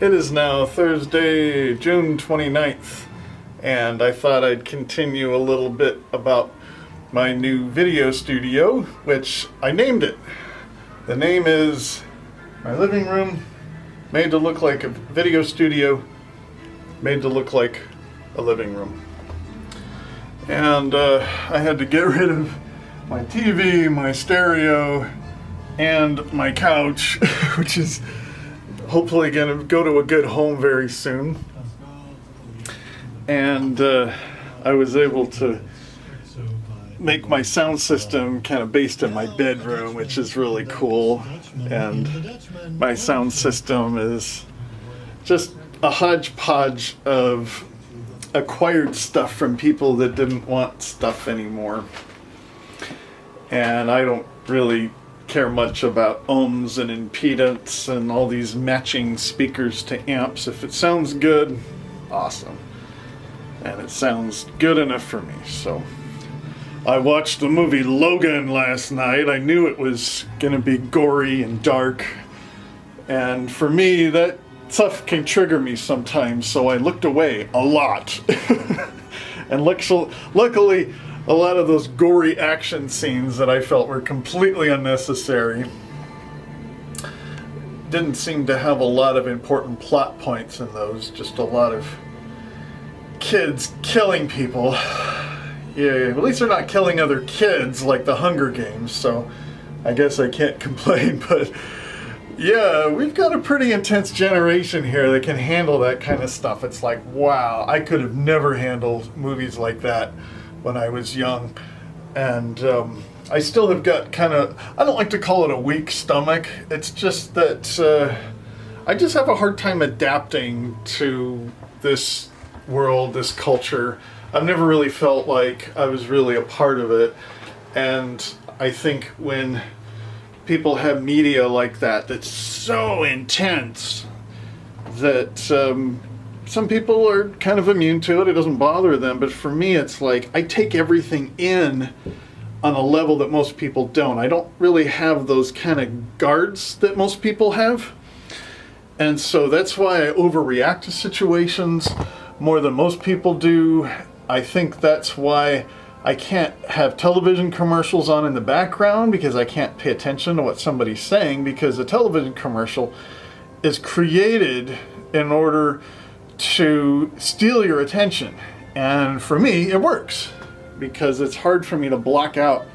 It is now Thursday, June 29th, and I thought I'd continue a little bit about my new video studio, which I named it. The name is My Living Room, made to look like a video studio, made to look like a living room. And I had to get rid of my TV, my stereo, and my couch, which is hopefully going to go to a good home very soon. And I was able to make my sound system kind of based in my bedroom, which is really cool. And my sound system is just a hodgepodge of acquired stuff from people that didn't want stuff anymore. And I don't really care much about ohms and impedance and all these matching speakers to amps. If it sounds good, awesome. And it sounds good enough for me. So I watched the movie Logan last night. I knew it was gonna be gory and dark, and for me that stuff can trigger me sometimes, so I looked away a lot. And luckily a lot of those gory action scenes that I felt were completely unnecessary didn't seem to have a lot of important plot points in those, just a lot of kids killing people. Yeah, at least they're not killing other kids like the Hunger Games, so I guess I can't complain. But yeah, we've got a pretty intense generation here that can handle that kind of stuff. It's like, wow, I could have never handled movies like that when I was young. And I still have got kind of, I don't like to call it a weak stomach. It's just that I just have a hard time adapting to this world, this culture. I've never really felt like I was really a part of it. And I think when people have media like that that's so intense that some people are kind of immune to it. It doesn't bother them. But for me, it's like I take everything in on a level that most people don't. I don't really have those kind of guards that most people have. And so that's why I overreact to situations more than most people do. I think that's why I can't have television commercials on in the background, because I can't pay attention to what somebody's saying, because a television commercial is created in order to steal your attention. And for me, it works, because it's hard for me to block out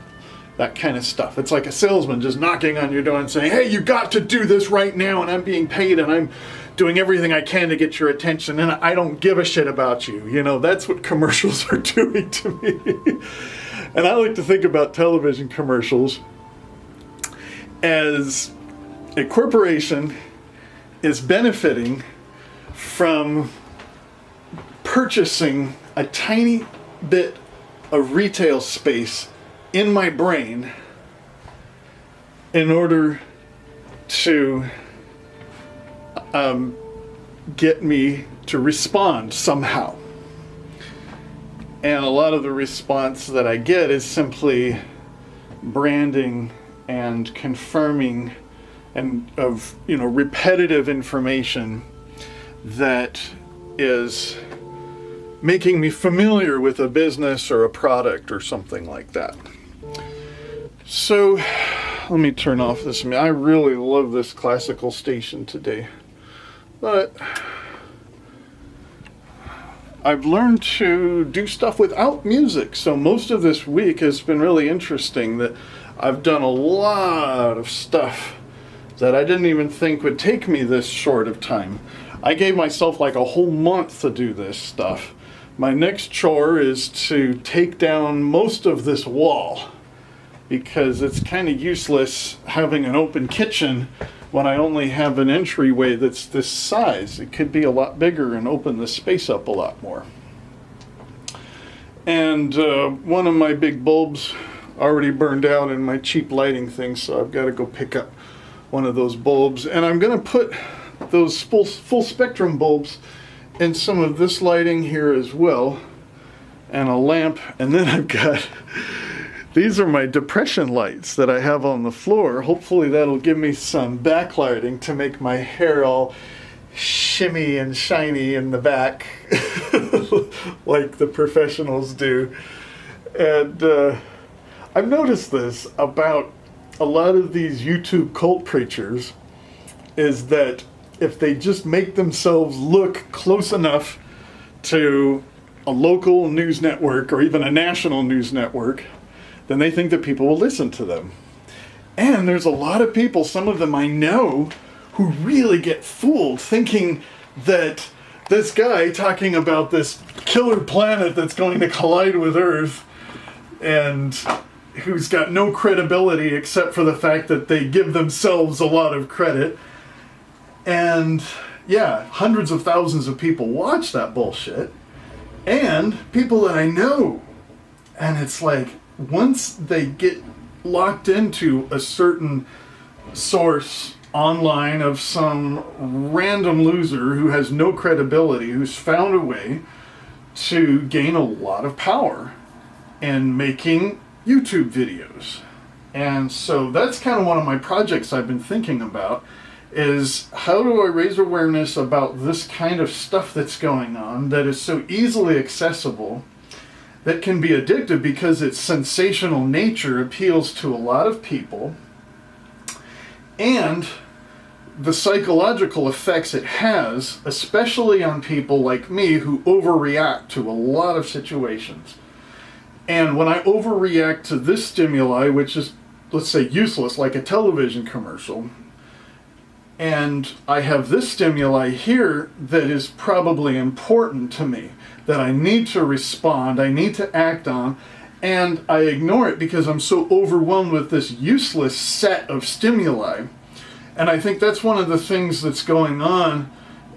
that kind of stuff. It's like a salesman just knocking on your door and saying, hey, you got to do this right now, and I'm being paid, and I'm doing everything I can to get your attention, and I don't give a shit about you. You know, that's what commercials are doing to me. And I like to think about television commercials as a corporation is benefiting from purchasing a tiny bit of retail space in my brain in order to get me to respond somehow. And a lot of the response that I get is simply branding and confirming and of, repetitive information that is making me familiar with a business or a product or something like that. So let me turn off this. I really love this classical station today, but I've learned to do stuff without music. So most of this week has been really interesting, that I've done a lot of stuff that I didn't even think would take me this short of time. I gave myself like a whole month to do this stuff. My next chore is to take down most of this wall, because it's kind of useless having an open kitchen when I only have an entryway that's this size. It could be a lot bigger and open the space up a lot more. And one of my big bulbs already burned out in my cheap lighting thing, so I've got to go pick up one of those bulbs. And I'm going to put those full spectrum bulbs in some of this lighting here as well, and a lamp. And then I've got These are my depression lights that I have on the floor. Hopefully that'll give me some backlighting to make my hair all shimmy and shiny in the back like the professionals do. And I've noticed this about a lot of these YouTube cult preachers, is that if they just make themselves look close enough to a local news network or even a national news network, then they think that people will listen to them. And there's a lot of people, some of them I know, who really get fooled thinking that this guy talking about this killer planet that's going to collide with Earth, and who's got no credibility except for the fact that they give themselves a lot of credit. And yeah, hundreds of thousands of people watch that bullshit. And people that I know. And it's like, once they get locked into a certain source online of some random loser who has no credibility, who's found a way to gain a lot of power in making YouTube videos. And so that's kind of one of my projects I've been thinking about, is how do I raise awareness about this kind of stuff that's going on that is so easily accessible, that can be addictive because its sensational nature appeals to a lot of people, and the psychological effects it has, especially on people like me who overreact to a lot of situations. And when I overreact to this stimuli, which is, let's say, useless, like a television commercial, and I have this stimuli here that is probably important to me, that I need to respond, I need to act on, and I ignore it because I'm so overwhelmed with this useless set of stimuli. And I think that's one of the things that's going on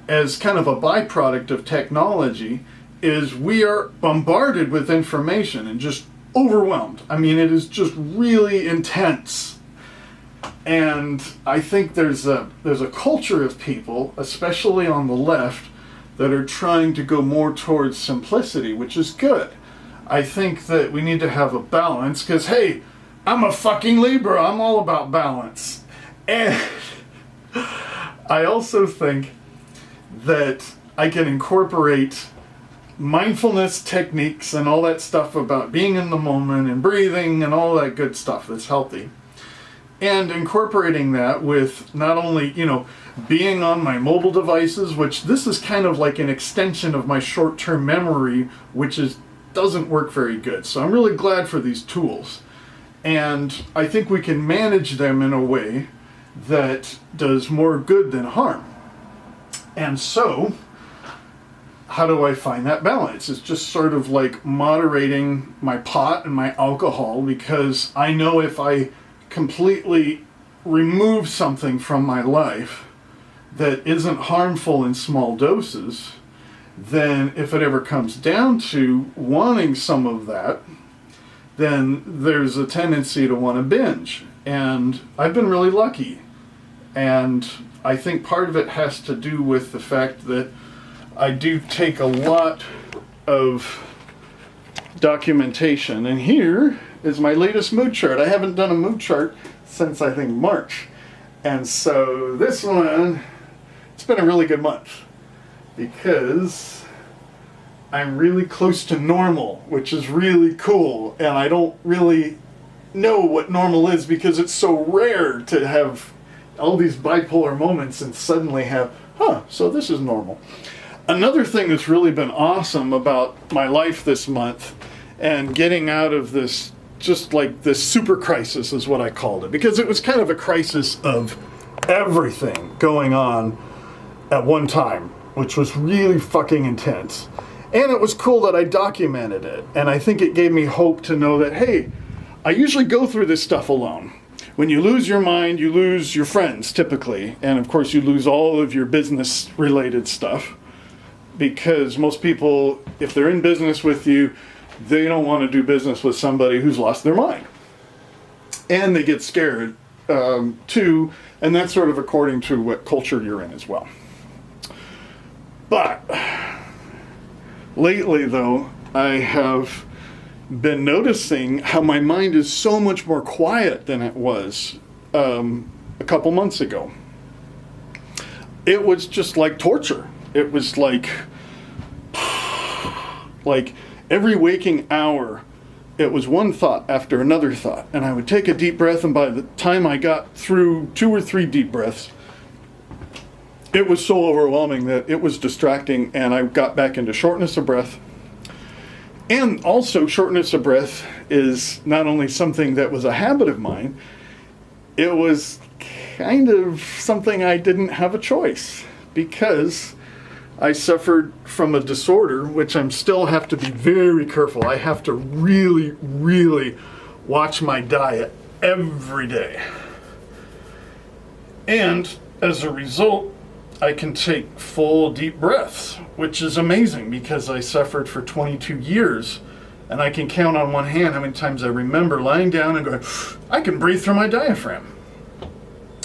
as kind of a byproduct of technology, is we are bombarded with information and just overwhelmed. I mean, it is just really intense. And I think there's a culture of people, especially on the left, that are trying to go more towards simplicity, which is good. I think that we need to have a balance, because, hey, I'm a fucking Libra, I'm all about balance. And I also think that I can incorporate mindfulness techniques and all that stuff about being in the moment and breathing and all that good stuff that's healthy. And incorporating that with not only, being on my mobile devices, which this is kind of like an extension of my short-term memory, which doesn't work very good. So I'm really glad for these tools. And I think we can manage them in a way that does more good than harm. And so, how do I find that balance? It's just sort of like moderating my pot and my alcohol, because I know if I completely remove something from my life that isn't harmful in small doses, then if it ever comes down to wanting some of that, then there's a tendency to want to binge. And I've been really lucky. And I think part of it has to do with the fact that I do take a lot of documentation. And here is my latest mood chart. I haven't done a mood chart since, I think, March. And so this one, it's been a really good month, because I'm really close to normal, which is really cool. And I don't really know what normal is, because it's so rare to have all these bipolar moments and suddenly have, so this is normal. Another thing that's really been awesome about my life this month, and getting out of this, just like this super crisis is what I called it, because it was kind of a crisis of everything going on at one time, which was really fucking intense. And it was cool that I documented it. And I think it gave me hope to know that, hey, I usually go through this stuff alone. When you lose your mind, you lose your friends, typically. And of course, you lose all of your business-related stuff. Because most people, if they're in business with you, they don't want to do business with somebody who's lost their mind. And they get scared, too. And that's sort of according to what culture you're in as well. But lately, though, I have been noticing how my mind is so much more quiet than it was a couple months ago. it was just like torture. It was like every waking hour, it was one thought after another thought. And I would take a deep breath, and by the time I got through 2 or 3 deep breaths, it was so overwhelming that it was distracting, and I got back into shortness of breath. And also, shortness of breath is not only something that was a habit of mine, it was kind of something I didn't have a choice, because I suffered from a disorder, which I still have to be very careful. I have to really, really watch my diet every day. And as a result, I can take full deep breaths, which is amazing because I suffered for 22 years, and I can count on one hand how many times I remember lying down and going, I can breathe through my diaphragm.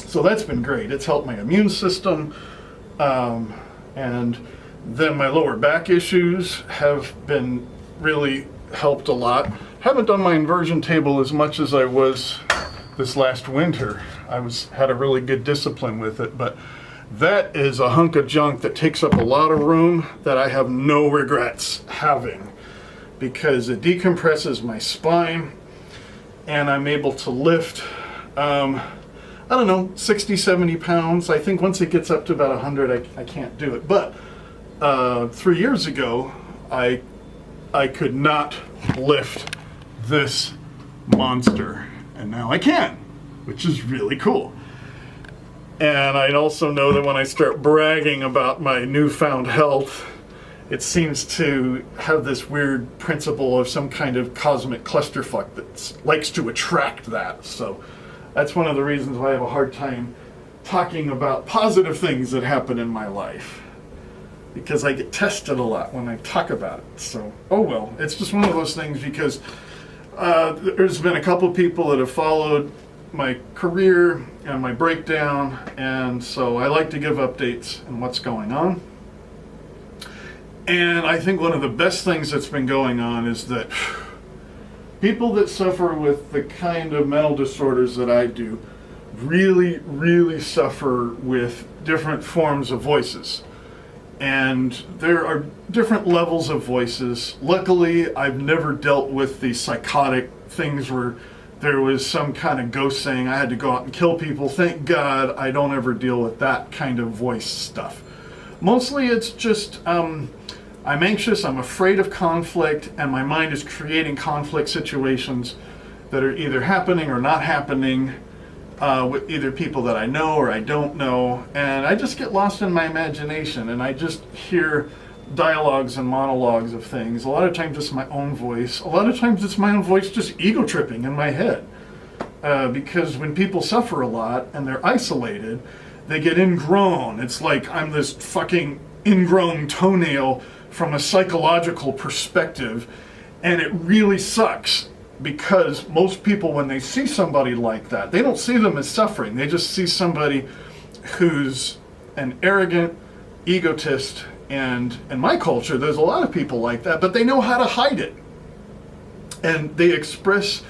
So that's been great. It's helped my immune system, and then my lower back issues have been really helped a lot. Haven't done my inversion table as much as I was this last winter. Had a really good discipline with it, but that is a hunk of junk that takes up a lot of room that I have no regrets having, because it decompresses my spine and I'm able to lift, I don't know, 60, 70 pounds. I think once it gets up to about 100, I can't do it. But 3 years ago, I could not lift this monster, and now I can, which is really cool. And I also know that when I start bragging about my newfound health, it seems to have this weird principle of some kind of cosmic clusterfuck that likes to attract that. So that's one of the reasons why I have a hard time talking about positive things that happen in my life, because I get tested a lot when I talk about it. So, oh well, it's just one of those things, because there's been a couple people that have followed my career and my breakdown, and so I like to give updates on what's going on. And I think one of the best things that's been going on is that people that suffer with the kind of mental disorders that I do really, really suffer with different forms of voices. And there are different levels of voices. Luckily, I've never dealt with the psychotic things where there was some kind of ghost saying I had to go out and kill people. Thank God I don't ever deal with that kind of voice stuff. Mostly it's just, I'm anxious, I'm afraid of conflict, and my mind is creating conflict situations that are either happening or not happening with either people that I know or I don't know. And I just get lost in my imagination, and I just hear dialogues and monologues of things. A lot of times it's my own voice. A lot of times it's my own voice just ego tripping in my head. Because when people suffer a lot and they're isolated, they get ingrown. It's like I'm this fucking ingrown toenail from a psychological perspective, and it really sucks, because most people, when they see somebody like that, they don't see them as suffering. They just see somebody who's an arrogant egotist. And in my culture, there's a lot of people like that, but they know how to hide it. And they express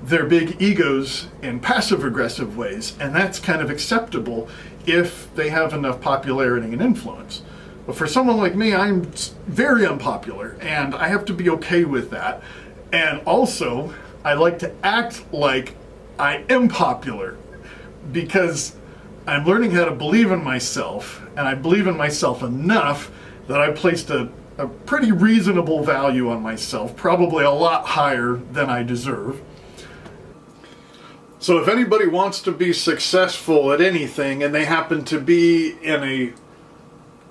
their big egos in passive-aggressive ways, and that's kind of acceptable if they have enough popularity and influence. But for someone like me, I'm very unpopular, and I have to be okay with that. And also, I like to act like I am popular, because I'm learning how to believe in myself, and I believe in myself enough that I placed a pretty reasonable value on myself, probably a lot higher than I deserve. So if anybody wants to be successful at anything, and they happen to be in a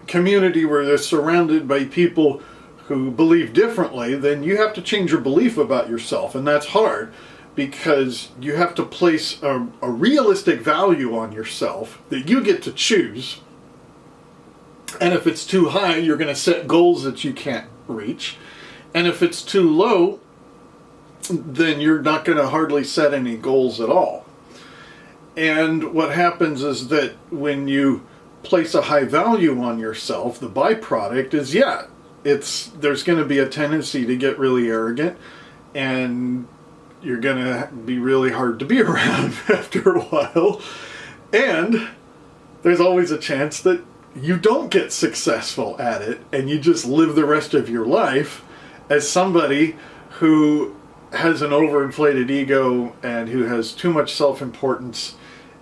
community where they're surrounded by people who believe differently, then you have to change your belief about yourself, and that's hard, because you have to place a realistic value on yourself that you get to choose. And if it's too high, you're going to set goals that you can't reach. And if it's too low, then you're not going to hardly set any goals at all. And what happens is that when you place a high value on yourself, the byproduct is, there's going to be a tendency to get really arrogant, and you're going to be really hard to be around after a while. And there's always a chance that you don't get successful at it and you just live the rest of your life as somebody who has an overinflated ego and who has too much self-importance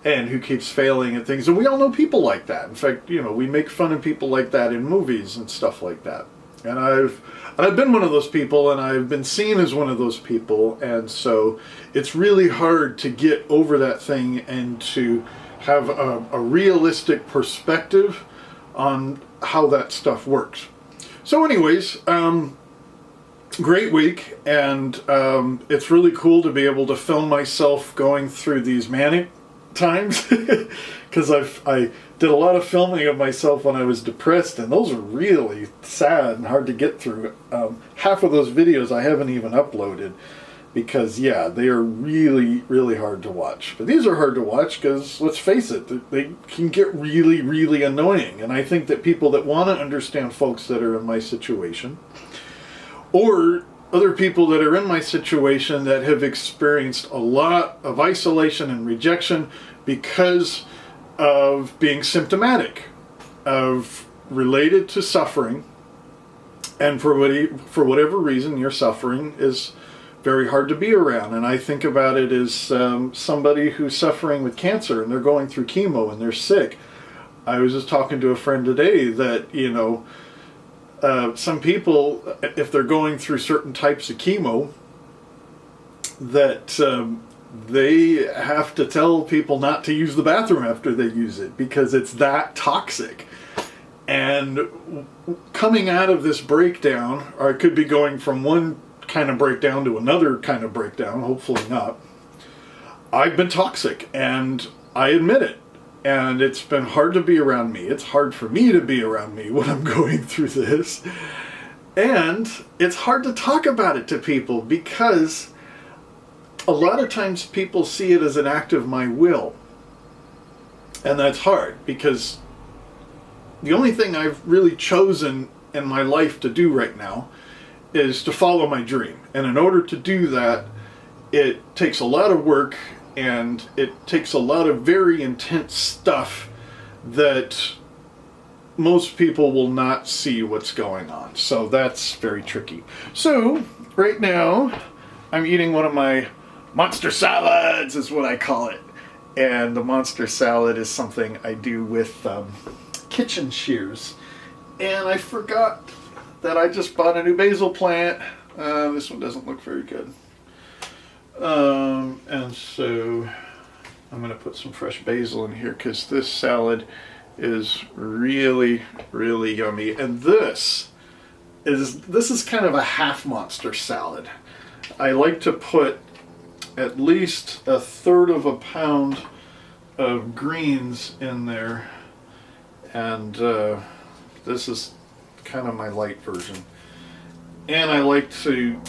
and who keeps failing at things. And we all know people like that. In fact, you know, we make fun of people like that in movies and stuff like that. And I've been one of those people, and I've been seen as one of those people, and so it's really hard to get over that thing and to have a realistic perspective on how that stuff works. So anyways, great week, and it's really cool to be able to film myself going through these manic times because I did a lot of filming of myself when I was depressed, and those are really sad and hard to get through. Half of those videos I haven't even uploaded because, yeah, they are really, really hard to watch. But these are hard to watch because, let's face it, they can get really, really annoying. And I think that people that want to understand folks that are in my situation, or other people that are in my situation that have experienced a lot of isolation and rejection because of being symptomatic, of related to suffering, and for whatever reason your suffering is very hard to be around. And I think about it as somebody who's suffering with cancer and they're going through chemo and they're sick. I was just talking to a friend today that, you know, some people, if they're going through certain types of chemo, that they have to tell people not to use the bathroom after they use it because it's that toxic. And coming out of this breakdown, or I could be going from one kind of breakdown to another kind of breakdown, hopefully not, I've been toxic, and I admit it. And it's been hard to be around me. It's hard for me to be around me when I'm going through this. And it's hard to talk about it to people because a lot of times people see it as an act of my will. And that's hard because the only thing I've really chosen in my life to do right now is to follow my dream. And in order to do that, it takes a lot of work and it takes a lot of very intense stuff that most people will not see what's going on. So that's very tricky. So right now I'm eating one of my monster salads is what I call it. And the monster salad is something I do with kitchen shears. And I forgot that I just bought a new basil plant. This one doesn't look very good. And so I'm going to put some fresh basil in here because this salad is really, really yummy. And this is kind of a half monster salad. I like to put at least 1/3 of a pound of greens in there, and this is kind of my light version. And I like to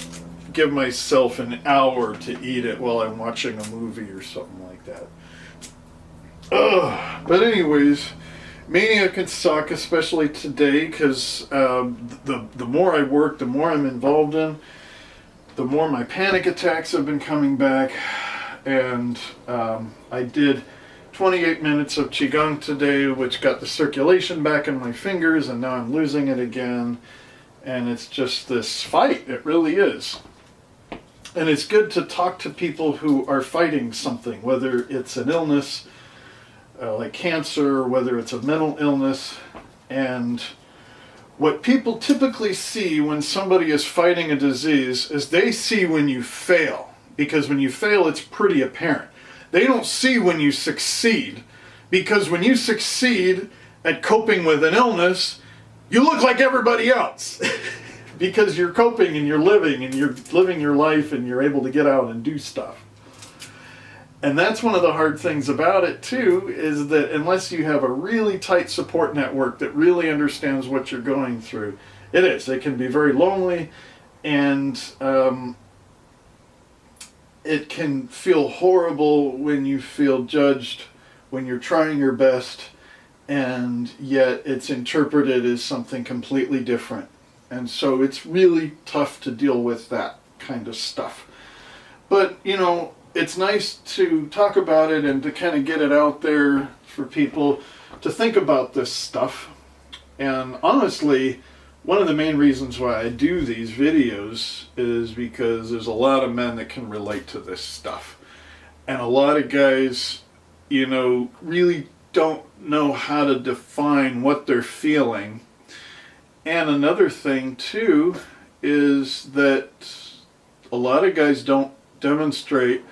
give myself an hour to eat it while I'm watching a movie or something like that. But anyways, mania can suck, especially today, because the more I work, the more I'm involved in, the more my panic attacks have been coming back. And I did 28 minutes of Qigong today, which got the circulation back in my fingers, and now I'm losing it again. And it's just this fight, it really is. And it's good to talk to people who are fighting something, whether it's an illness like cancer, or whether it's a mental illness. And what people typically see when somebody is fighting a disease is they see when you fail. Because when you fail, it's pretty apparent. They don't see when you succeed. Because when you succeed at coping with an illness, you look like everybody else. Because you're coping and you're living your life and you're able to get out and do stuff. And that's one of the hard things about it too, is that unless you have a really tight support network that really understands what you're going through, it can be very lonely, and it can feel horrible when you feel judged, when you're trying your best, and yet it's interpreted as something completely different. And so it's really tough to deal with that kind of stuff. But, you know, it's nice to talk about it and to kind of get it out there for people to think about this stuff. And honestly, one of the main reasons why I do these videos is because there's a lot of men that can relate to this stuff. And a lot of guys, you know, really don't know how to define what they're feeling. And another thing, too, is that a lot of guys don't demonstrate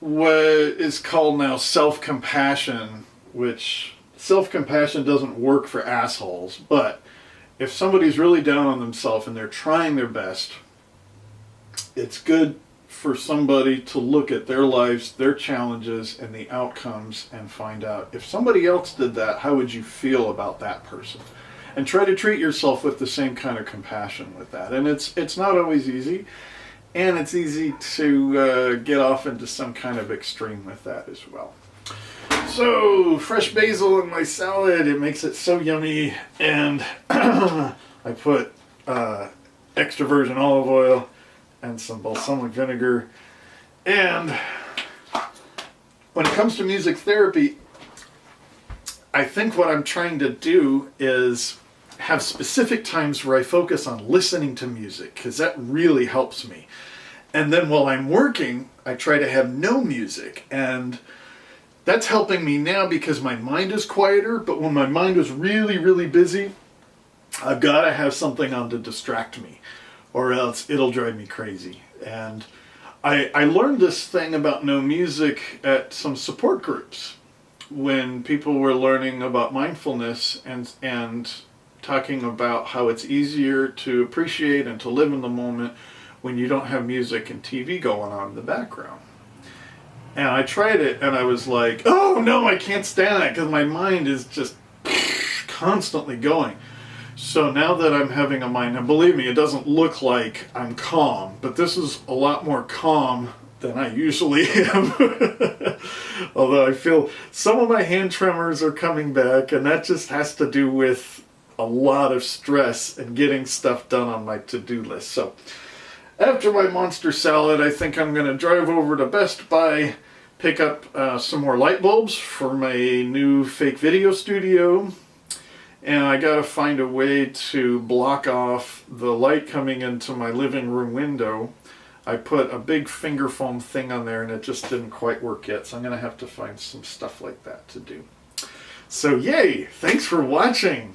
what is called now self-compassion, which self-compassion doesn't work for assholes, but if somebody's really down on themselves and they're trying their best, it's good for somebody to look at their lives, their challenges, and the outcomes and find out, if somebody else did that, how would you feel about that person? And try to treat yourself with the same kind of compassion with that. And it's not always easy, and it's easy to get off into some kind of extreme with that as well. So, fresh basil in my salad, it makes it so yummy, and I put extra virgin olive oil and some balsamic vinegar. And when it comes to music therapy, I think what I'm trying to do is have specific times where I focus on listening to music, because that really helps me. And then while I'm working, I try to have no music, and that's helping me now because my mind is quieter. But when my mind is really, really busy, I've got to have something on to distract me, or else it'll drive me crazy. And I learned this thing about no music at some support groups when people were learning about mindfulness and talking about how it's easier to appreciate and to live in the moment when you don't have music and TV going on in the background. And I tried it, and I was like, oh no, I can't stand that, because my mind is just constantly going. So now that I'm having a mind, and believe me, it doesn't look like I'm calm, but this is a lot more calm than I usually am. Although I feel some of my hand tremors are coming back, and that just has to do with a lot of stress and getting stuff done on my to-do list. So after my monster salad, I think I'm going to drive over to Best Buy, pick up some more light bulbs for my new fake video studio. And I got to find a way to block off the light coming into my living room window. I put a big finger foam thing on there, and it just didn't quite work yet. So I'm going to have to find some stuff like that to do. So yay! Thanks for watching!